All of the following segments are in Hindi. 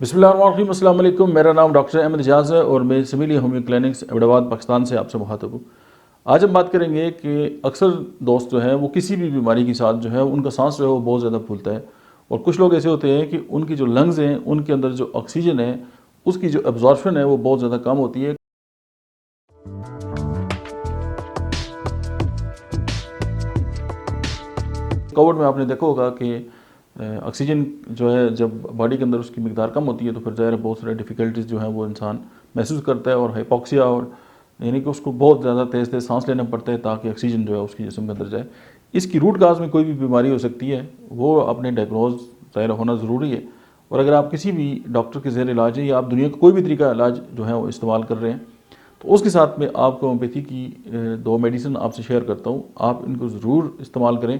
बिस्मिल्लाहिर्रहमानिर्रहीम, अस्सलाम वालेकुम। मेरा नाम डॉक्टर अहमद एजाज़ है और मैं सिविली होम्यो क्लिनिक्स अहमदाबाद पाकिस्तान से आपसे मुखातब हूँ। आज हम बात करेंगे कि अक्सर दोस्त जो हैं वो किसी भी बीमारी के साथ जो है उनका सांस जो है वो बहुत ज़्यादा फूलता है और कुछ लोग ऐसे होते हैं कि उनकी जो लंग्स हैं उनके अंदर जो ऑक्सीजन है उसकी जो एब्जॉर्प्शन है वो बहुत ज़्यादा कम होती है। कोविड में आपने देखा होगा कि ऑक्सीजन जो है जब बॉडी के अंदर उसकी मिकदार कम होती है तो फिर ज़ाहिर बहुत सारे डिफ़िकल्टीज़ जो हैं वो इंसान महसूस करता है और हाइपोक्सिया और यानी कि उसको बहुत ज़्यादा तेज़ तेज़ सांस लेना पड़ता है ताकि ऑक्सीजन जो है उसके जिस्म के अंदर जाए। इसकी रूट काज में कोई भी बीमारी हो सकती है, वो अपने डायग्नोज ज़ाहिर होना ज़रूरी है। और अगर आप किसी भी डॉक्टर के ज़ेर इलाज है या आप दुनिया का कोई भी तरीका इलाज जो है वो इस्तेमाल कर रहे हैं तो उसके साथ में आपको होम्योपैथी की दो मेडिसिन आपसे शेयर करता हूँ, आप इनको ज़रूर इस्तेमाल करें।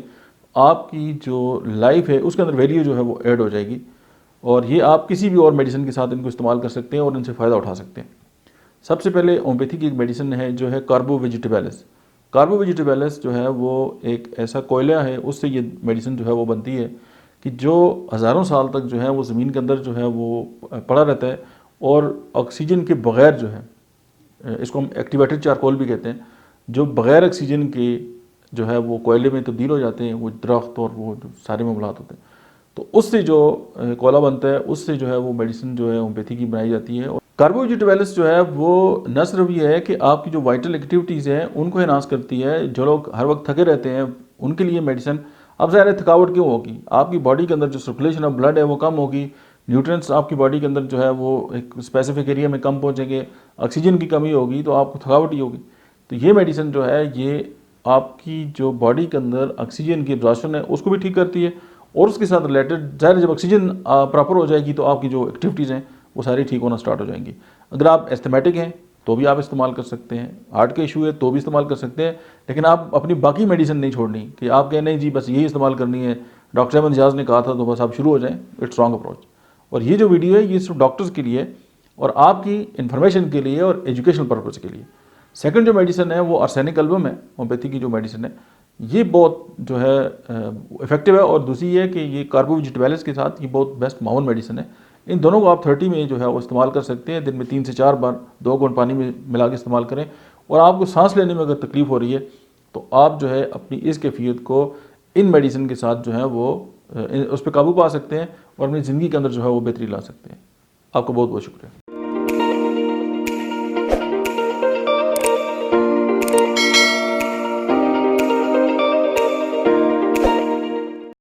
आपकी जो लाइफ है उसके अंदर वैल्यू जो है वो ऐड हो जाएगी और ये आप किसी भी और मेडिसिन के साथ इनको इस्तेमाल कर सकते हैं और इनसे फ़ायदा उठा सकते हैं। सबसे पहले होम्योपैथी की एक मेडिसिन है जो है कार्बो वेजिटेबलिस। कार्बो वेजिटेबलिस जो है वो एक ऐसा कोयला है, उससे ये मेडिसिन जो है वो बनती है कि जो हज़ारों साल तक जो है वो ज़मीन के अंदर जो है वो पड़ा रहता है और ऑक्सीजन के बग़ैर जो है, इसको हम एक्टिवेटेड चारकोल भी कहते हैं, जो बग़ैर ऑक्सीजन के जो है वो कोयले में तब्दील हो जाते हैं, वो दरख्त और वो जो सारे मामलात होते हैं, तो उससे जो कोयला बनता है उससे जो है वो मेडिसिन जो है होम्योपैथी की बनाई जाती है। और कार्बो वेजिटेबलिस जो है वो न सिर्फ ये है कि आपकी जो वाइटल एक्टिविटीज़ हैं उनको एनहांस करती है। जो लोग हर वक्त थके रहते हैं उनके लिए मेडिसिन, अब ज़ाहिर है थकावट क्यों होगी, आपकी बॉडी के अंदर जो सर्कुलेशन ऑफ ब्लड है वो कम होगी, न्यूट्रिएंट्स आपकी बॉडी के अंदर जो है वो एक स्पेसिफिक एरिया में कम पहुँचेंगे, ऑक्सीजन की कमी होगी तो आपको थकावट ही होगी। तो ये मेडिसिन जो है ये आपकी जो बॉडी के अंदर ऑक्सीजन की एब्जॉर्प्शन है उसको भी ठीक करती है और उसके साथ रिलेटेड ज़ाहिर जब ऑक्सीजन प्रॉपर हो जाएगी तो आपकी जो एक्टिविटीज़ हैं वो सारी ठीक होना स्टार्ट हो जाएंगी। अगर आप एस्थमेटिक हैं तो भी आप इस्तेमाल कर सकते हैं, हार्ट के इशू है तो भी इस्तेमाल कर सकते हैं, लेकिन आप अपनी बाकी मेडिसिन नहीं छोड़नी कि आप कहें नहीं जी बस यही इस्तेमाल करनी है, डॉक्टर अहमद एजाज़ ने कहा था तो बस आप शुरू हो जाएँ। It's wrong approach. और ये जो वीडियो है ये सिर्फ डॉक्टर्स के लिए और आपकी इन्फॉर्मेशन के लिए और एजुकेशनल पर्पज़ के लिए। सेकंड जो मेडिसिन है वो आर्सेनिक एल्बम है, होम्योपैथी की जो मेडिसिन है ये बहुत जो है इफेक्टिव है। और दूसरी ये है कि ये कार्बो वेजिटेबलिस के साथ ये बहुत बेस्ट माउन मेडिसिन है। इन दोनों को आप 30 में जो है वो इस्तेमाल कर सकते हैं, दिन में 3 से 4 बार 2 घूंट पानी में मिला के इस्तेमाल करें। और आपको सांस लेने में अगर तकलीफ़ हो रही है तो आप जो है अपनी इस कैफियत को इन मेडिसिन के साथ जो है वो उस पर काबू पा सकते हैं और अपनी ज़िंदगी के अंदर जो है वो बेहतरी ला सकते हैं। आपका बहुत बहुत शुक्रिया।